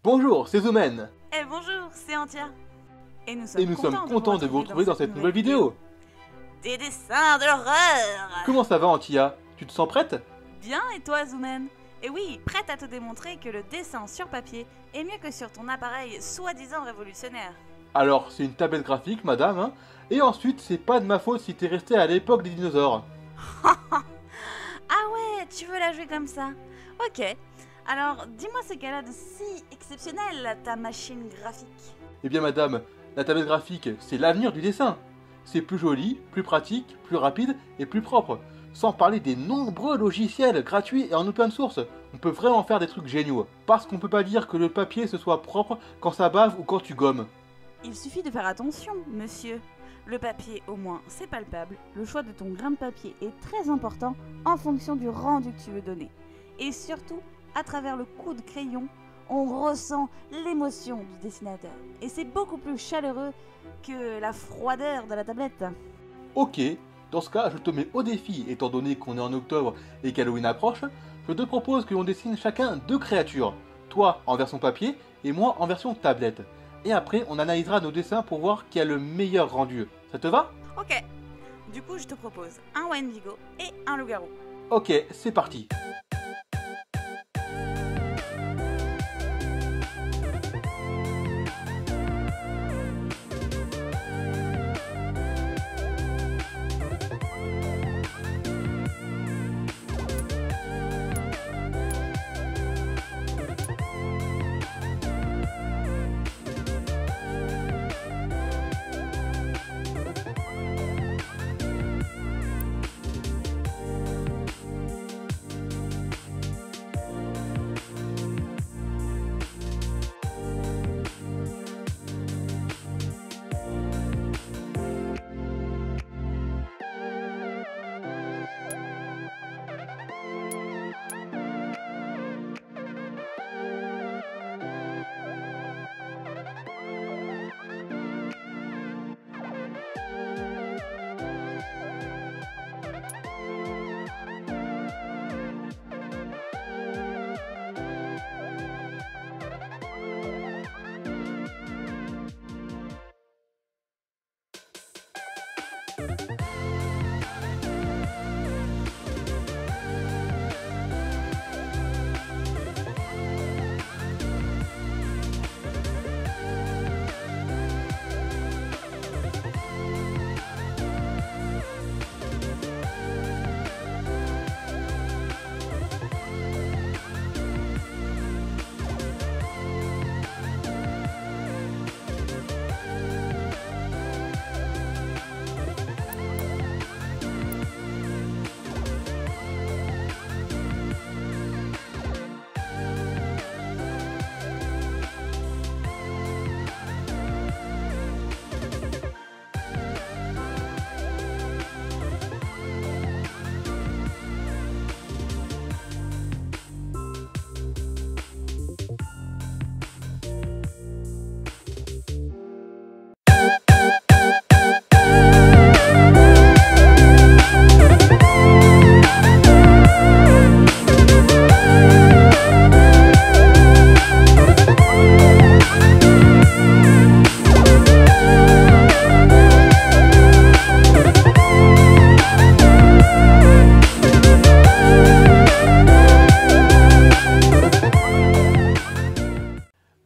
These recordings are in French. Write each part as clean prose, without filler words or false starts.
Bonjour, c'est Zoomen. Eh bonjour, c'est Antia. Et nous sommes contents de vous retrouver dans cette nouvelle vidéo. Des dessins de l'horreur. Comment ça va, Antia? Tu te sens prête? Bien, et toi, Zoomen? Et oui, prête à te démontrer que le dessin sur papier est mieux que sur ton appareil soi-disant révolutionnaire. Alors, c'est une tablette graphique, madame, hein. Et ensuite, c'est pas de ma faute si t'es resté à l'époque des dinosaures. Ah ouais, tu veux la jouer comme ça? Ok. Alors, dis-moi ce qu'elle a de si exceptionnel, ta machine graphique. Eh bien, madame, la tablette graphique, c'est l'avenir du dessin. C'est plus joli, plus pratique, plus rapide et plus propre. Sans parler des nombreux logiciels gratuits et en open source. On peut vraiment faire des trucs géniaux. Parce qu'on peut pas dire que le papier se soit propre quand ça bave ou quand tu gommes. Il suffit de faire attention, monsieur. Le papier, au moins, c'est palpable. Le choix de ton grain de papier est très important en fonction du rendu que tu veux donner. Et surtout, à travers le coup de crayon, on ressent l'émotion du dessinateur. Et c'est beaucoup plus chaleureux que la froideur de la tablette. Ok, dans ce cas, je te mets au défi, étant donné qu'on est en octobre et qu'Halloween approche, je te propose que l'on dessine chacun 2 créatures. Toi en version papier et moi en version tablette. Et après, on analysera nos dessins pour voir qui a le meilleur rendu. Ça te va? Ok. Du coup, je te propose un Wendigo et un loup-garou. Ok, c'est parti.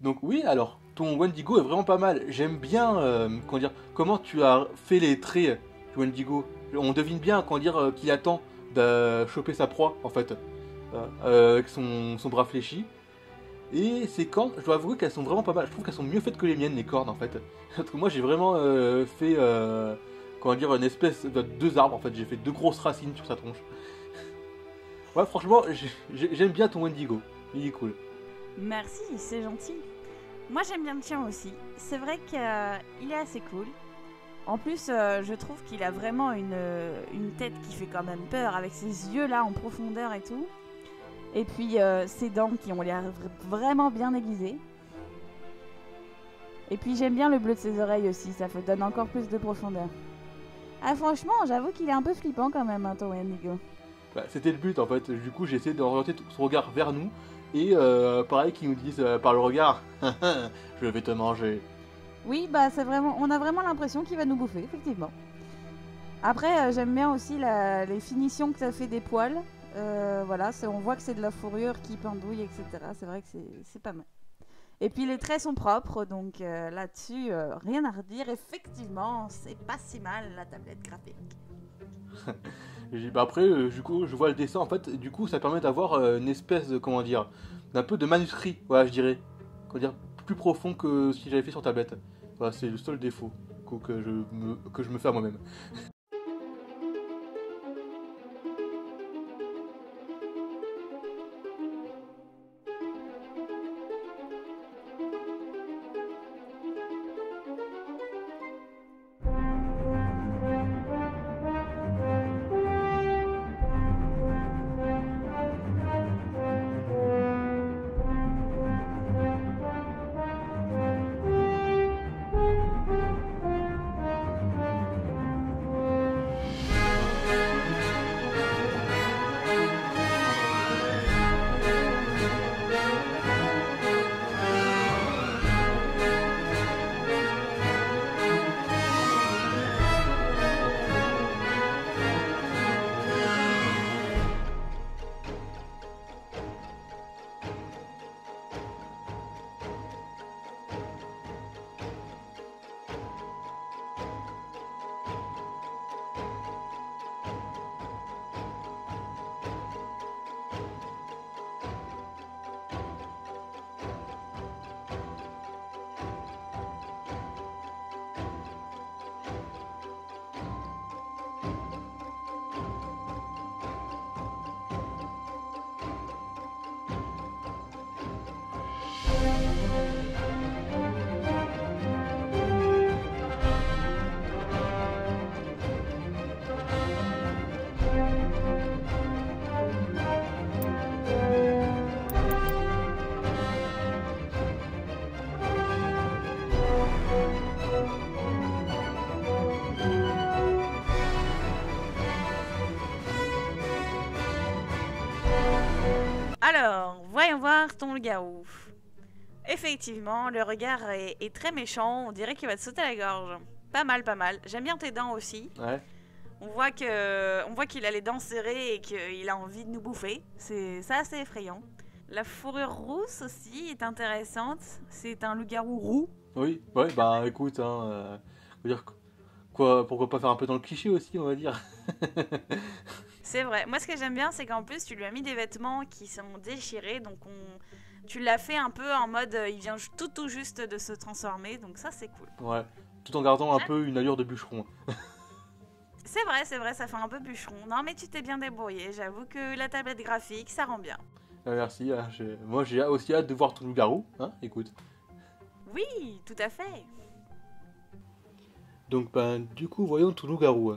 Donc oui, alors, ton Wendigo est vraiment pas mal. J'aime bien, comment tu as fait les traits du Wendigo. On devine bien, qu'il attend de choper sa proie, en fait, avec son bras fléchi. Et ces cornes, je dois avouer qu'elles sont vraiment pas mal. Je trouve qu'elles sont mieux faites que les miennes, les cornes, en fait. Parce que moi, j'ai vraiment fait, une espèce de 2 arbres, en fait. J'ai fait 2 grosses racines sur sa tronche. Ouais, franchement, j'aime bien ton Wendigo. Il est cool. Merci, c'est gentil. Moi, j'aime bien le tien aussi. C'est vrai qu'il est assez cool. En plus, je trouve qu'il a vraiment une tête qui fait quand même peur, avec ses yeux là en profondeur et tout. Et puis ses dents qui ont l'air vraiment bien aiguisées. Et puis j'aime bien le bleu de ses oreilles aussi, ça donne encore plus de profondeur. Ah franchement, j'avoue qu'il est un peu flippant quand même, hein, ton Wendigo. Bah, c'était le but en fait, du coup j'ai essayé d'orienter son regard vers nous Et pareil, qui nous disent par le regard, je vais te manger. Oui, bah c'est vraiment, on a vraiment l'impression qu'il va nous bouffer, effectivement. Après, j'aime bien aussi les finitions que ça fait des poils. Voilà, on voit que c'est de la fourrure qui pendouille, etc. C'est vrai que c'est pas mal. Et puis les traits sont propres, donc là-dessus, rien à redire. Effectivement, c'est pas si mal la tablette graphique. Bah après, du coup, je vois le dessin, en fait, du coup, ça permet d'avoir une espèce de, comment dire, d'un peu de manuscrit, voilà, je dirais. Comment dire, plus profond que si j'avais fait sur tablette. Voilà, c'est le seul défaut que je me fais à moi-même. Alors, voyons voir ton loup-garou. Effectivement, le regard est très méchant, on dirait qu'il va te sauter à la gorge. Pas mal, pas mal. J'aime bien tes dents aussi. Ouais. On voit qu'il a les dents serrées et qu'il a envie de nous bouffer. C'est assez effrayant. La fourrure rousse aussi est intéressante. C'est un loup-garou roux. Oui, ouais, bah écoute, on va dire quoi, pourquoi pas faire un peu dans le cliché aussi, on va dire. C'est vrai. Moi, ce que j'aime bien, c'est qu'en plus, tu lui as mis des vêtements qui sont déchirés. Donc, tu l'as fait un peu en mode, il vient tout juste de se transformer. Donc ça, c'est cool. Ouais, tout en gardant un peu une allure de bûcheron. C'est vrai, ça fait un peu bûcheron. Non, mais tu t'es bien débrouillé. J'avoue que la tablette graphique, ça rend bien. Merci, moi j'ai aussi hâte de voir ton loup-garou, hein, écoute. Oui, tout à fait. Donc, ben, du coup, voyons ton loup-garou.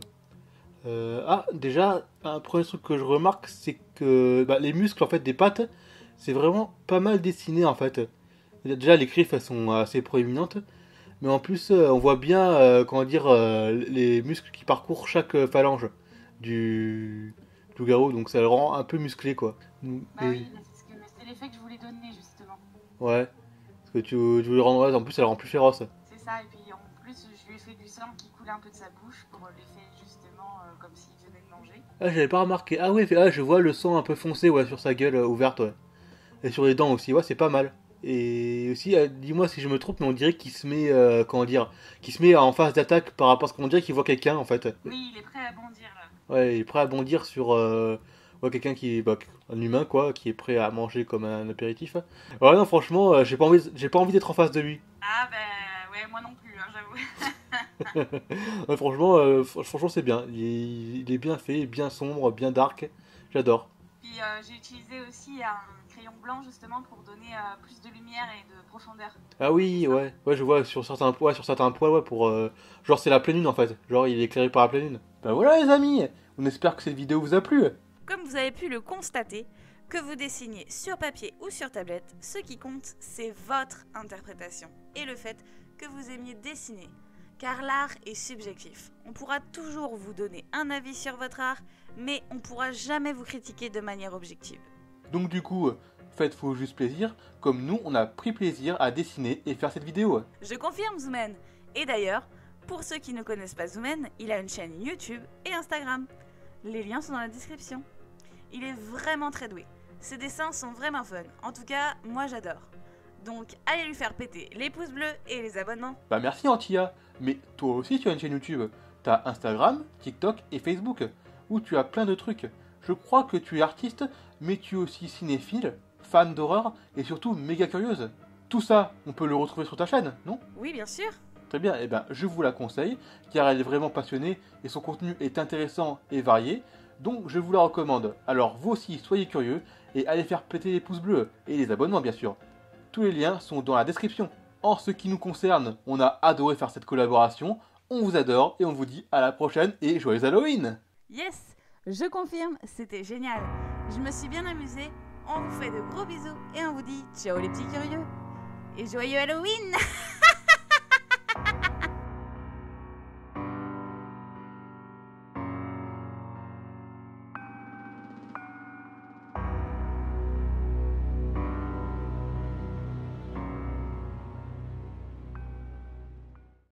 Déjà, un premier truc que je remarque, c'est que bah, les muscles en fait des pattes, c'est vraiment pas mal dessiné en fait. Déjà, les griffes elles sont assez proéminentes, mais en plus, on voit bien, comment dire, les muscles qui parcourent chaque phalange du loup-garou, donc ça le rend un peu musclé quoi. Bah oui, c'est l'effet que je voulais donner justement. Ouais, parce que tu voulais rendre, ouais, en plus, ça le rend plus féroce. C'est ça, et puis en plus, je lui ai fait du sang qui coulait un peu de sa bouche pour l'effet justement comme s'il venait de manger. Ah, j'avais pas remarqué. Ah ouais, je vois le sang un peu foncé ouais, sur sa gueule ouverte, ouais. Et sur les dents aussi, ouais, c'est pas mal. Et aussi, dis-moi si je me trompe, mais on dirait qu'il se met, comment dire, qu'il se met en phase d'attaque par rapport à ce qu'on dirait qu'il voit quelqu'un en fait. Oui, il est prêt à bondir là. Ouais, il est prêt à bondir sur ouais, quelqu'un qui, bah, un humain quoi, qui est prêt à manger comme un apéritif. Ouais, non, franchement, j'ai pas envie d'être en face de lui. Ah bah ouais, moi non plus, hein, j'avoue. Ouais, franchement, franchement, c'est bien. Il est bien fait, bien sombre, bien dark. J'adore. Puis j'ai utilisé aussi un crayon blanc justement pour donner plus de lumière et de profondeur. Ah oui, ouais, ouais, je vois sur certains poils, ouais, pour genre c'est la pleine lune en fait, genre il est éclairé par la pleine lune. Bah voilà les amis, on espère que cette vidéo vous a plu. Comme vous avez pu le constater, que vous dessiniez sur papier ou sur tablette, ce qui compte, c'est votre interprétation et le fait que vous aimiez dessiner. Car l'art est subjectif. On pourra toujours vous donner un avis sur votre art, mais on ne pourra jamais vous critiquer de manière objective. Donc du coup, faites-vous juste plaisir, comme nous on a pris plaisir à dessiner et faire cette vidéo. Je confirme, Zoomen. Et d'ailleurs, pour ceux qui ne connaissent pas Zoomen, il a une chaîne YouTube et Instagram. Les liens sont dans la description. Il est vraiment très doué. Ses dessins sont vraiment fun. En tout cas, moi j'adore. Donc allez lui faire péter les pouces bleus et les abonnements. Bah merci Antia, mais toi aussi tu as une chaîne YouTube. T'as Instagram, TikTok et Facebook, où tu as plein de trucs. Je crois que tu es artiste, mais tu es aussi cinéphile, fan d'horreur et surtout méga curieuse. Tout ça, on peut le retrouver sur ta chaîne, non? Oui, bien sûr. Très bien, et ben je vous la conseille, car elle est vraiment passionnée et son contenu est intéressant et varié, donc je vous la recommande. Alors vous aussi, soyez curieux et allez faire péter les pouces bleus et les abonnements bien sûr. Tous les liens sont dans la description. En ce qui nous concerne, on a adoré faire cette collaboration, on vous adore et on vous dit à la prochaine et joyeux Halloween! Yes, je confirme, c'était génial. Je me suis bien amusée, on vous fait de gros bisous et on vous dit ciao les petits curieux. Et joyeux Halloween!